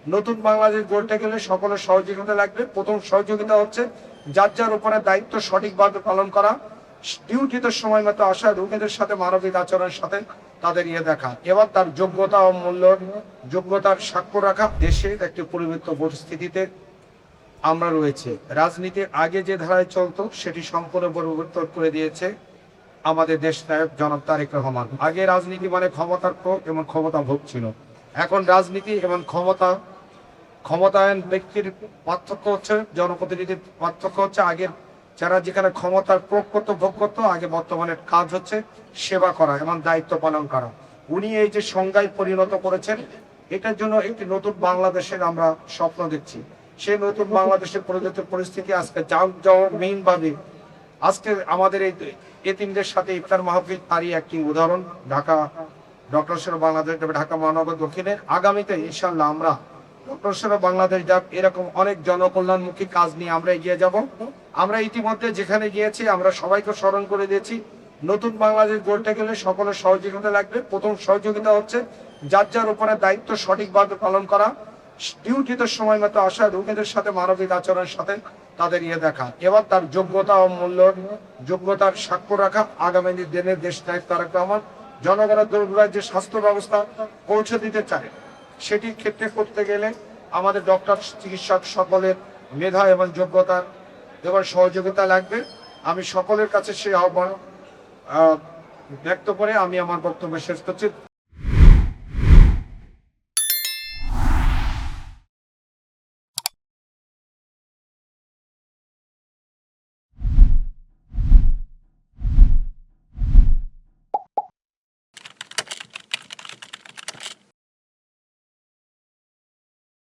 নতুন বাংলাদেশ গড়তে গেলে সকলের সহযোগিতা লাগবে। প্রথম সহযোগিতা হচ্ছে যার যার উপরে দায়িত্ব সঠিকভাবে পালন করা, ডিউটিতে সময় মতো আসা, রোগীদের সাথে মানবিক আচরণের সাথে তাদের দেখা, এবার তার যোগ্যতা ও মূল্য যোগ্যতার স্বাক্ষর রাখা। দেশের একটি পরিবর্তিত পরিস্থিতিতে আমরা রয়েছে। রাজনীতি আগে যে ধারায় চলতো সেটি সম্পূর্ণ পরিবর্তন করে দিয়েছে আমাদের দেশ নায়ক জনাব তারেক রহমান। আগে রাজনীতি মানে ক্ষমতার প্রয়োগ এবং ক্ষমতা ভোগ ছিল। এখন রাজনীতি এবং ক্ষমতায়ন ব্যক্তির পার্থক্য হচ্ছে, জনপ্রতিনিধির পার্থক্য হচ্ছে। আগের যারা যেখানে ক্ষমতার প্রয়োগ করতো, ভোগ করতো, আগে বর্তমানে কাজ হচ্ছে সেবা করা এবং দায়িত্ব পালন করা। উনি এই যে সংজ্ঞায় পরিণত করেছেন, এটার জন্য একটি নতুন বাংলাদেশের আমরা স্বপ্ন দেখছি। সেই নতুন বাংলাদেশের পরিস্থিতি আজকে মেইন ভাবে আজকে আমাদের এই এতিমদের সাথে ইফতার মাহফিল তারই একটি উদাহরণ। ডক্টর বাংলাদেশ ঢাকা মহানগর দক্ষিণে আগামীতে ইনশাল্লাহ আমরা ডক্টর বাংলাদেশ ডাক এরকম অনেক জনকল্যাণমুখী কাজ নিয়ে আমরা এগিয়ে যাব। আমরা ইতিমধ্যে যেখানে গিয়েছি আমরা সবাইকে স্মরণ করে দিয়েছি, নতুন বাংলাদেশ গড়তে গেলে সকলের সহযোগিতা লাগবে। প্রথম সহযোগিতা হচ্ছে যার যার উপরে দায়িত্ব সঠিকভাবে পালন করা, ডিউটিতে সময় মতো আসা, রোগীদের সাথে মানবিক আচরণের সাথে তাদের দেখা, এবার তার যোগ্যতা ও মূল্য যোগ্যতার স্বাক্ষর রাখা। আগামী দিনের দেশ নায়ক তারেক রহমান জনগণের দোরগোড়ায় যে স্বাস্থ্য ব্যবস্থা পৌঁছে দিতে চায়, সেটির ক্ষেত্রে করতে গেলে আমাদের ডক্টর চিকিৎসক সকলের মেধা এবং যোগ্যতার এবার সহযোগিতা লাগবে। আমি সকলের কাছে সেই আহ্বান ব্যক্ত করে আমি আমার বক্তব্য শেষ করছি।